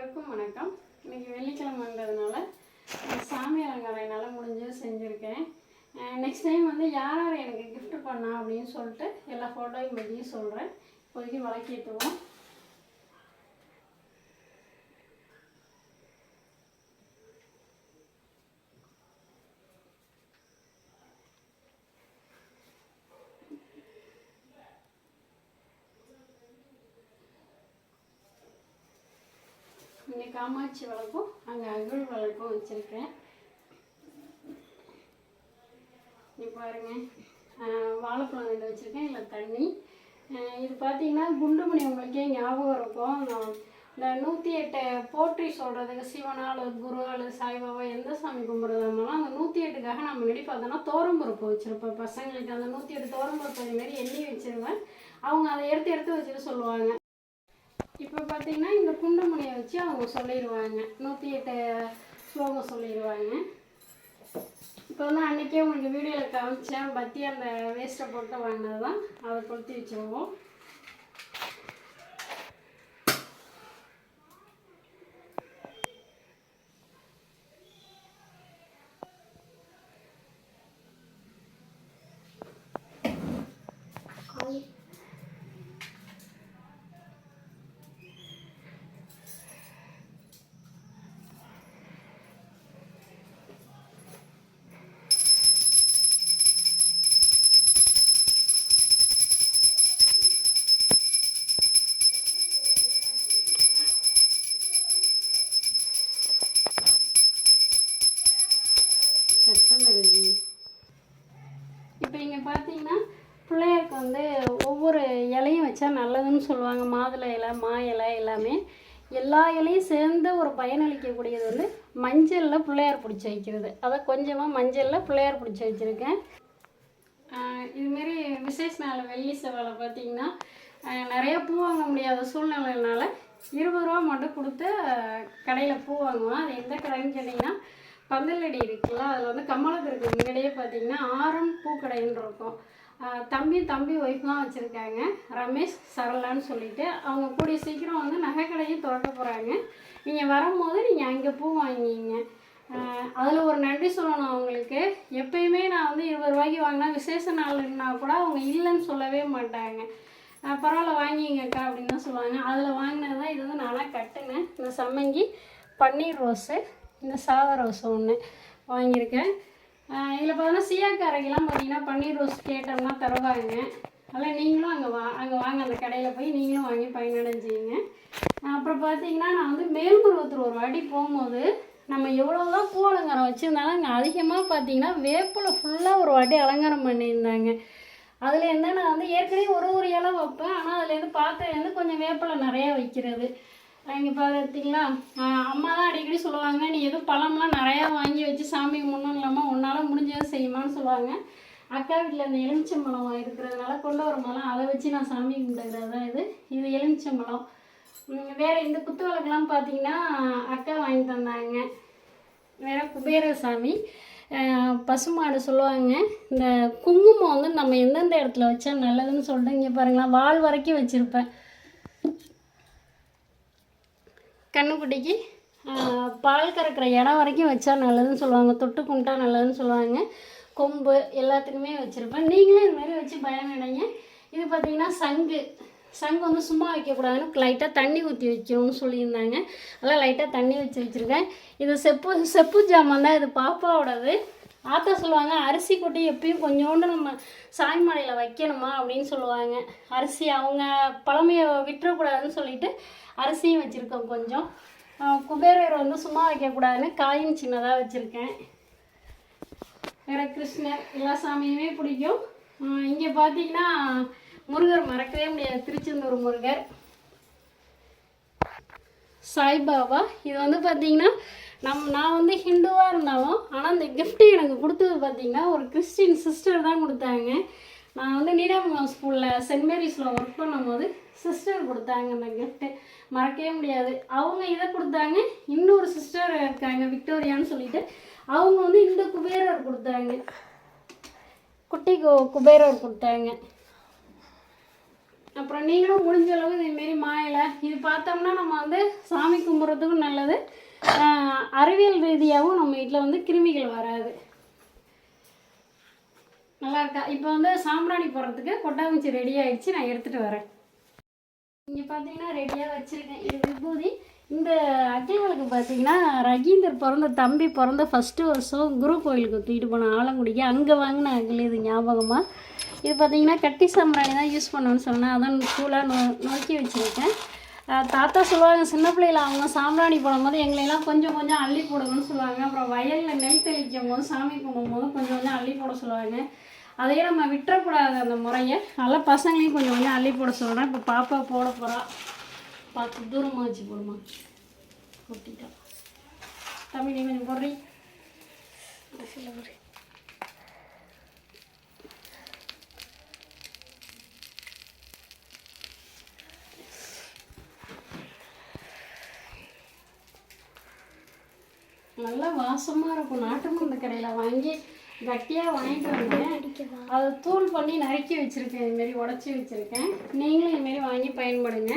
அனைவருக்கும் வணக்கம். இன்றைக்கி வெள்ளிக்கிழமைன்றதுனால சாமி அலங்காரம் என்னால் முடிஞ்சது செஞ்சுருக்கேன். நெக்ஸ்ட் டைம் வந்து யார் யார் எனக்கு கிஃப்ட் பண்ணா அப்படின்னு சொல்லிட்டு எல்லா ஃபோட்டோயும் பற்றியும் சொல்கிறேன். இப்போதைக்கு விளக்கேற்றுவோம். இங்கே காமாட்சி விளக்கும் அங்கே அகல் விளக்கும் வச்சுருக்கேன். இங்கே பாருங்கள், வாழைப்பழம் ரெண்டு வச்சுருக்கேன். இல்லை தண்ணி. இது பார்த்திங்கன்னா குண்டுமணி உங்களுக்கே ஞாபகம் இருக்கும். இந்த 108 போற்றி சொல்கிறதுக்கு சிவனா அல்லது குரு அல்லது சாய்பாபா எந்த சாமி கும்பிட்றதுனாலும் அந்த 108க்காக நான் முன்னாடி பார்த்தோன்னா தோரம்பருப்பு வச்சுருப்பேன். பசங்களுக்கு அந்த 108 தோரம்பருப்பு அதேமாரி எண்ணி வச்சுருவேன். அவங்க அதை எடுத்து வச்சுட்டு சொல்லுவாங்க. இப்போ பார்த்தீங்கன்னா இந்த குண்டுமணியை வச்சு அவங்க சொல்லிடுவாங்க, 108 ஸ்லோகம் சொல்லிடுவாங்க. இப்போ வந்து அன்றைக்கே உங்களுக்கு வீடியோவில் காமிச்சேன், பற்றி அந்த வேஸ்ட்டை போட்டு வாங்கினது தான். அதை கொளுத்தி வச்சுருவோம். இப்போ இங்கே பார்த்தீங்கன்னா பிள்ளையாருக்கு வந்து ஒவ்வொரு இலையும் வச்சா நல்லதுன்னு சொல்லுவாங்க. மாதுளை இலை, மா இலை எல்லாமே எல்லா இலையும் சேர்ந்து ஒரு பயனளிக்கக்கூடியது வந்து மஞ்சளில் பிள்ளையார் பிடிச்சி வைக்கிறது. அதை கொஞ்சமாக மஞ்சளில் பிள்ளையார் பிடிச்சி வச்சுருக்கேன். இதுமாரி விசேஷ நாள் வெள்ளி செவ்வாழை பார்த்திங்கன்னா நிறையா பூ வாங்க முடியாத சூழ்நிலைனால 20 ரூபா மட்டும் கொடுத்து கடையில் பூ வாங்குவோம். அது எந்த கடைன்னு கேட்டிங்கன்னா பந்தலடி இருக்குல்ல, அதில் வந்து கமலத்திற்கு முன்னாடியே பார்த்தீங்கன்னா ஆரம் பூக்கடைன்னு இருக்கும். தம்பி ஒய்ஃப்லாம் வச்சுருக்காங்க, ரமேஷ் சரளான்னு சொல்லிட்டு. அவங்க கூடிய சீக்கிரம் வந்து நகைக்கடையும் திறக்க போகிறாங்க. நீங்கள் வரும்போது நீங்கள் அங்கே பூ வாங்கிங்க. அதில் ஒரு நன்றி சொல்லணும் அவங்களுக்கு. எப்பயுமே நான் வந்து 20 ரூபாய்க்கு வாங்கினா விசேஷ நாள்னா கூட அவங்க இல்லைன்னு சொல்லவே மாட்டாங்க. பரவாயில்ல வாங்கிங்கக்கா அப்படின்னு தான் சொல்லுவாங்க. அதில் வாங்கினது தான் இது வந்து நானாக கட்டுனேன். இந்த சம்மங்கி, பன்னீர் ரோஸு, இந்த சாதா ரோஸ் ஒன்று வாங்கியிருக்கேன். இதில் பார்த்தீங்கன்னா சியாக்காரைக்கெல்லாம் பார்த்தீங்கன்னா பன்னீர் ரோஸ் கேட்டோம்னா தருவாங்க. அதனால் நீங்களும் அங்கே வாங்க, அந்த கடையில் போய் நீங்களும் வாங்கி பயனடைஞ்சிங்க. அப்புறம் பார்த்தீங்கன்னா நான் வந்து மேல்மருவத்தூர் ஒரு வாட்டி போகும்போது நம்ம எவ்வளோதான் பூ அலங்காரம் வச்சுருந்தாலும் அங்கே அதிகமாக பார்த்தீங்கன்னா வேப்பிலை ஃபுல்லாக ஒரு வாட்டி அலங்காரம் பண்ணியிருந்தாங்க. அதில் என்ன நான் வந்து ஏற்கனவே ஒரு இலை வைப்பேன், ஆனால் அதுலேருந்து பார்த்ததுலேருந்து கொஞ்சம் வேப்பிலை நிறையா வைக்கிறது. இங்கே பார்த்தீங்களா, அம்மா தான் அடிக்கடி சொல்லுவாங்க, நீ எதுவும் பழம்லாம் நிறையா வாங்கி வச்சு சாமிக்கு முன்னும் இல்லாமல் உன்னால் முடிஞ்சதை செய்யுமான்னு சொல்லுவாங்க. அக்கா வீட்டில் இந்த எலுமிச்சம்பழம் இருக்கிறதுனால கொண்டு வரும்போதெல்லாம் அதை வச்சு நான் சாமி கும்பிடுறது தான் இது எலுமிச்சம்பழம். வேறு இந்த குத்து விளக்குலாம் பார்த்தீங்கன்னா அக்கா வாங்கி தந்தாங்க. வேறு குபேர சாமி, பசுமாடு சொல்லுவாங்க. இந்த குங்குமம் வந்து நம்ம எந்தெந்த இடத்துல வச்சா நல்லதுன்னு சொல்லிட்டு இங்கே பாருங்களா, வால் வரைக்கும் வச்சுருப்பேன். கண்ணுக்குட்டிக்கு பால் கறக்கிற இடம் வரைக்கும் வச்சா நல்லதுன்னு சொல்லுவாங்க, தொட்டு கும்பிட்டா நல்லதுன்னு சொல்லுவாங்க. கொம்பு எல்லாத்துக்குமே வச்சுருப்பேன். நீங்களும் இதுமாரி வச்சு பயனடைங்க. இது பார்த்திங்கன்னா சங்கு வந்து சும்மா வைக்கக்கூடாதுன்னு லைட்டாக தண்ணி ஊற்றி வைக்கணும்னு சொல்லியிருந்தாங்க. அதெல்லாம் லைட்டாக தண்ணி வச்சுருக்கேன். இது செப்பு ஜாமான் தான். இது பாப்பாவோடது. ஆத்தா சொல்லுவாங்க, அரிசி கொட்டி எப்பயும் கொஞ்சோண்டு நம்ம சாய்மலையில் வைக்கணுமா அப்படின்னு சொல்லுவாங்க. அரிசி அவங்க பழமையை விட்டுறக்கூடாதுன்னு சொல்லிட்டு அரிசியும் வச்சுருக்கோம் கொஞ்சம். குபேரர் வந்து சும்மா வைக்கக்கூடாதுன்னு காயும் சின்னதாக வச்சுருக்கேன். வேறு கிருஷ்ணர் எல்லா சாமியுமே பிடிக்கும். இங்கே பார்த்தீங்கன்னா முருகர் மறக்கவே முடியாது, திருச்செந்தூர் முருகர். சாய்பாபா இது வந்து பார்த்திங்கன்னா நான் வந்து ஹிந்துவாக இருந்தாலும், ஆனால் இந்த கிஃப்ட்டு எனக்கு கொடுத்தது பார்த்திங்கன்னா ஒரு கிறிஸ்டின் சிஸ்டர் தான் கொடுத்தாங்க. நான் வந்து நீடாமங்கலம் ஸ்கூலில் சென்ட் மேரிஸில் ஒர்க் பண்ணும்போது சிஸ்டர் கொடுத்தாங்க அந்த கிஃப்ட்டு, மறக்கவே முடியாது. அவங்க இதை கொடுத்தாங்க. இன்னொரு சிஸ்டர் இருக்காங்க விக்டோரியான்னு சொல்லிட்டு, அவங்க வந்து இந்த குபேரர் கொடுத்தாங்க, குட்டி குபேரர் கொடுத்தாங்க. அப்புறம் நீங்களும் முடிஞ்ச அளவு இதேமாரி மாயிலை இது பார்த்தோம்னா நம்ம வந்து சாமி கும்பிட்ற சாப்பிட்றதுக்கும் நல்லது, அறிவியல் ரீதியாகவும் நம்ம வீட்டில் வந்து கிருமிகள் வராது. நல்லா இருக்கா? இப்போ வந்து சாம்பிராணி போடுறதுக்கு கொட்டாங்குச்சி ரெடி ஆகிடுச்சு, நான் எடுத்துகிட்டு வரேன். இங்கே பார்த்தீங்கன்னா ரெடியாக வச்சுருக்கேன். இது விபூதி. இந்த அக்னிகளுக்கு பார்த்தீங்கன்னா ரகீந்தர் பிறந்த ஃபஸ்ட்டு வருஷம் குரு கோயிலுக்கு தூக்கிட்டு போன ஆலங்குடிக்கு அங்கே வாங்கின அகில். இது ஞாபகமாக. இது பார்த்தீங்கன்னா கட்டி சாம்பிராணி தான் யூஸ் பண்ணணும்னு சொன்னேன், அதான் சூளாக நோக்கி வச்சுருக்கேன். தாத்தா சொல்லுவாங்க, சின்ன பிள்ளையில் அவங்க சாம்பிராணி போடும்போது எங்களையெல்லாம் கொஞ்சம் கொஞ்சம் அள்ளி போடுங்கன்னு சொல்லுவாங்க. அப்புறம் வயலில் நெல் தெளிக்கும் போது சாமி கும்பிடும்போது கொஞ்சம் கொஞ்சம் அள்ளி போட சொல்லுவாங்க. அதையே நம்ம விட்டுறக்கூடாது அந்த முறையை. நல்லா பசங்களையும் கொஞ்சம் கொஞ்சம் அள்ளி போட சொல்கிறேன். இப்போ பாப்பா போட போகிறா. பார்த்து தூரமாக வச்சு போடுமா. கொட்டிட்டா தம்பி, நீ கொஞ்சம் போடுறீ. நல்லா வாசமாக இருக்கும். நாட்டு மருந்து கடையில் வாங்கி கட்டியாக வாங்கிட்டு வந்தேன். அதை தூள் பண்ணி நறுக்கி வச்சுருக்கேன், இதுமாரி உடச்சி வச்சுருக்கேன். நீங்களும் இதுமாரி வாங்கி பயன்படுங்க.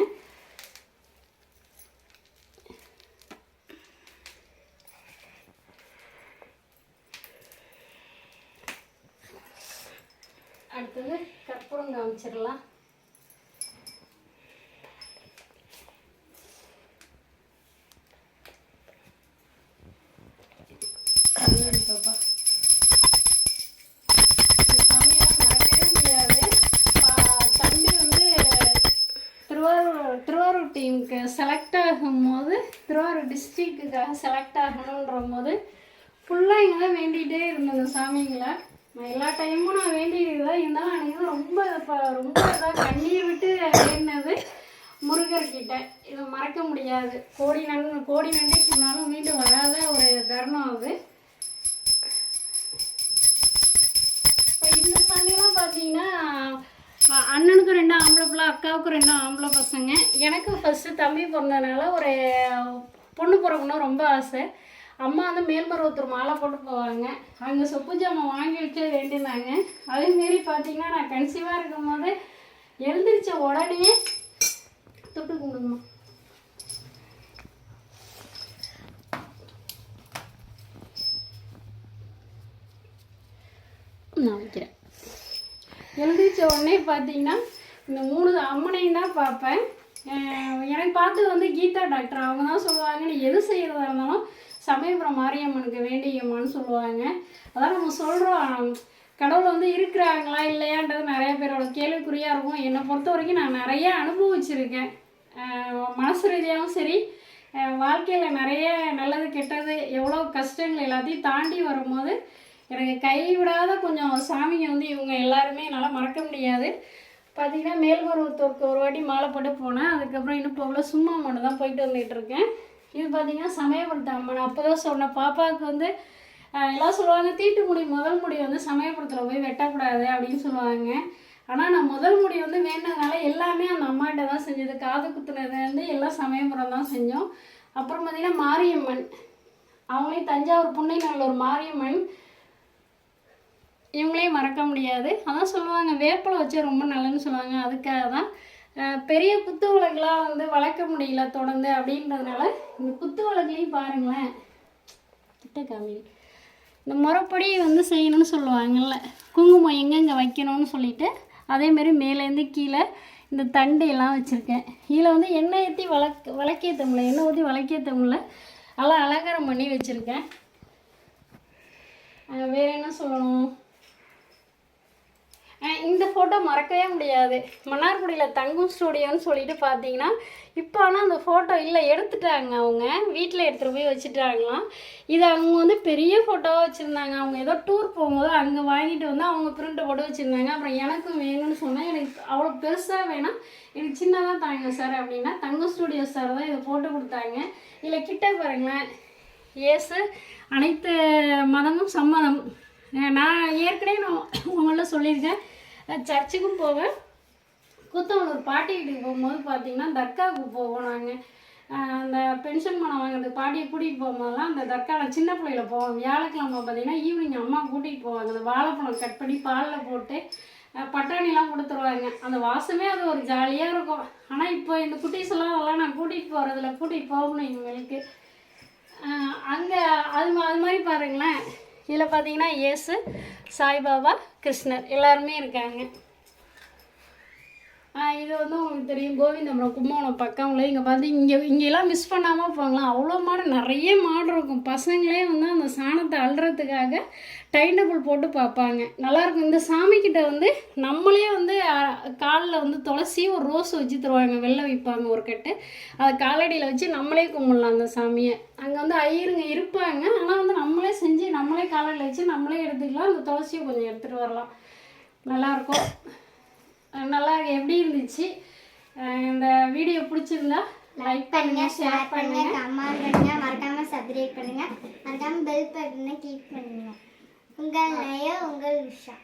அடுத்தது கற்பூரம் காமிச்சிடலாம். பாப்பா திருவாரூர் டீமுக்கு செலக்ட் ஆகும்போது, திருவாரூர் டிஸ்ட்ரிக்ட்டுக்காக செலக்ட் ஆகணுன்ற போது ஃபுல்லாக இங்கே தான் வேண்டிகிட்டே இருந்தேன் சாமிங்களை. நான் எல்லா டைமும் நான் வேண்டிகிட்டு தான் இருந்தாலும் அன்றைக்கி ரொம்ப இதாக கண்ணீர் விட்டு வேண்டினது முருகர்கிட்ட. இதை மறக்க முடியாது. கோடி நன்றி சொன்னாலும் மீண்டும் வராத ஒரு தருணம் அது. இப்போ இந்த சண்டையெல்லாம் பார்த்தீங்கன்னா அண்ணனுக்கு 2 ஆம்பளை பிள்ளை, அக்காவுக்கு 2 ஆம்பளை பசங்க. எனக்கு ஃபஸ்ட்டு தம்பி பிறந்ததுனால ஒரு பொண்ணு பிறக்கணும் ரொம்ப ஆசை. அம்மா வந்து மேல்மருவத்தூர் மாலை போட்டு போவாங்க. அங்கே சொப்பு ஜாமான் வாங்கி வச்சு வேண்டியிருந்தாங்க. அதேமாரி பார்த்தீங்கன்னா நான் கன்சீவாக இருக்கும்போது எழுந்திரிச்ச உடனே தொட்டு கும்பிடுமா. நான் வைக்கிறேன். எழுந்திரிச்ச உடனே பார்த்தீங்கன்னா இந்த 3 அம்மனையும் தான் பார்ப்பேன். எனக்கு பார்த்து வந்து கீதா டாக்டர் அவங்க தான் சொல்லுவாங்க, நீ எது செய்கிறதா இருந்தாலும் சமயபுரம் மாரியம்மனுக்கு வேண்டியம்மான்னு சொல்லுவாங்க. அதான் நம்ம சொல்கிறோம், கடவுள் வந்து இருக்கிறாங்களா இல்லையான்றது நிறைய பேரோட கேள்விக்குறியாக இருக்கும். என்னை பொறுத்த வரைக்கும் நான் நிறைய அனுபவிச்சிருக்கேன். மனசு ரீதியாகவும் சரி, வாழ்க்கையில் நிறைய நல்லது கெட்டது எவ்வளோ கஷ்டங்கள் எல்லாத்தையும் தாண்டி வரும்போது எனக்கு கைவிடாத கொஞ்சம் சாமிங்க வந்து இவங்க எல்லாருமே என்னால் மறக்க முடியாது. பார்த்திங்கன்னா மேல்மருவத்தூருக்கு ஒரு வாட்டி மாலை போட்டு போனேன். அதுக்கப்புறம் இன்னும் போகல, சும்மா மட்டும் தான் போயிட்டு வந்துகிட்ருக்கேன். இது பார்த்திங்கன்னா சமயபுரத்து அம்மன். அப்போ தான் சொன்னேன் பாப்பாவுக்கு வந்து எல்லாம் சொல்லுவாங்க, தீட்டு முடி முதல் முடி வந்து சமயபுரத்தில் போய் வெட்டக்கூடாது அப்படின்னு சொல்லுவாங்க. ஆனால் நான் முதல் முடி வந்து வேண்டதுனால எல்லாமே அந்த அம்மாட்ட தான் செஞ்சது. காது குத்துனதுலேருந்து எல்லாம் சமயபுரம் தான் செஞ்சோம். அப்புறம் பார்த்திங்கன்னா மாரியம்மன், அவங்களே தஞ்சாவூர் புன்னைநல்லூர் மாரியம்மன், இவங்களையும் மறக்க முடியாது. அதான் சொல்லுவாங்க வேப்பிலை வச்சா ரொம்ப நல்லதுன்னு சொல்லுவாங்க. அதுக்காக தான் பெரிய குத்து விளக்குலாம் வந்து வளர்க்க முடியல தொடர்ந்து அப்படின்றதுனால இந்த குத்து விளக்குலையும் பாருங்களேன், கிட்ட காமி இந்த முறைப்படி வந்து செய்யணும்னு சொல்லுவாங்கள்ல, குங்குமம் எங்கெங்கே வைக்கணும்னு சொல்லிட்டு அதேமாரி மேலேருந்து கீழே இந்த தண்டு எல்லாம் வச்சுருக்கேன். இதில் வந்து எண்ணெய் ஊற்றி விளக்கேற்றமுல எண்ணெய் ஊற்றி விளக்கேற்றமுல நல்லா அலங்காரம் பண்ணி வச்சுருக்கேன். வேறு என்ன சொல்லணும், இந்த ஃபோட்டோ மறக்கவே முடியாது. மன்னார்குடியில் தங்கும் ஸ்டூடியோன்னு சொல்லிட்டு பார்த்தீங்கன்னா இப்போ ஆனால் அந்த ஃபோட்டோ இல்லை, எடுத்துட்டாங்க. அவங்க வீட்டில் எடுத்துகிட்டு போய் வச்சுட்டாங்களாம். இது அவங்க வந்து பெரிய ஃபோட்டோவாக வச்சுருந்தாங்க. அவங்க ஏதோ டூர் போகும்போது அங்கே வாங்கிட்டு வந்து அவங்க பிரிண்ட் போட்டு வச்சுருந்தாங்க. அப்புறம் எனக்கும் வேணும்னு சொன்னேன், எனக்கு அவ்வளோ பெருசாக வேணாம், எனக்கு சின்னதாக தாங்க சார் அப்படின்னா தங்கும் ஸ்டூடியோ சார் தான் இதை போட்டு கொடுத்தாங்க. இதில் கிட்ட பாருங்களேன், ஏசு அனைத்து மதமும் சம்மதம். நான் ஏற்கனவே உங்கள சொல்லியிருக்கேன், சர்ச்சுக்கும் போவேன். கூத்தவனூர் பாட்டி வீட்டுக்கு போகும்போது பார்த்தீங்கன்னா தர்காவுக்கு போவோம். நாங்கள் அந்த பென்ஷன் பணம் வாங்குறது பாட்டியை கூட்டிகிட்டு போகும்போதெல்லாம் அந்த தர்காவில் சின்ன பிள்ளையில போவோம். வியாழக்கிழமை பார்த்தீங்கன்னா ஈவினிங் அம்மா கூட்டிகிட்டு போவாங்க. அந்த வாழைப்பழம் கட் பண்ணி பாலில் போட்டு பட்டாணிலாம் கொடுத்துருவாங்க. அந்த வாசமே அது ஒரு ஜாலியாக இருக்கும். ஆனால் இப்போ இந்த குட்டீஸ் எல்லாம் நான் கூட்டிகிட்டு போகிறதில்ல, கூட்டிகிட்டு போகணும் இனிமேலுக்கு. அங்கே அது மாதிரி பாருங்களேன், இதில் பார்த்தீங்கன்னா இயேசு, சாய்பாபா, கிருஷ்ணர் எல்லாருமே இருக்காங்க. இது வந்து உங்களுக்கு தெரியும் கோவிந்தபுரம் கும்பகோணம் பக்கம்ல. இங்கே பார்த்து இங்கெல்லாம் மிஸ் பண்ணாமல் போகலாம். அவ்வளோ மாடு, நிறைய மாடு இருக்கும். பசங்களே வந்து அந்த சாணத்தை அள்ளுறதுக்காக டைம் டேபிள் போட்டு பார்ப்பாங்க, நல்லாயிருக்கும். இந்த சாமிக்கிட்ட வந்து நம்மளே வந்து காலில் வந்து துளசி ஒரு ரோஸ் வச்சு தருவாங்க, வெளில வைப்பாங்க ஒரு கட்டு. அதை காலடியில் வச்சு நம்மளே கும்பிடலாம் அந்த சாமியை. அங்கே வந்து ஐயருங்க இருப்பாங்க, ஆனால் வந்து நம்மளே செஞ்சு நம்மளே காலடியில் வச்சு நம்மளே எடுத்துக்கலாம். அந்த துளசியை கொஞ்சம் எடுத்துகிட்டு வரலாம், நல்லாயிருக்கும். நல்லா எப்படி இருந்துச்சு? இந்த வீடியோ பிடிச்சிருந்தா லைக் பண்ணுங்க, ஷேர் பண்ணுங்க, கமெண்ட் பண்ணுங்க, மறக்காம சப்ஸ்கிரைப் பண்ணுங்க, மறக்காம பெல் பட்டனை கிளிக் பண்ணுங்க. உங்கள் நயம், உங்கள் விஷயம்.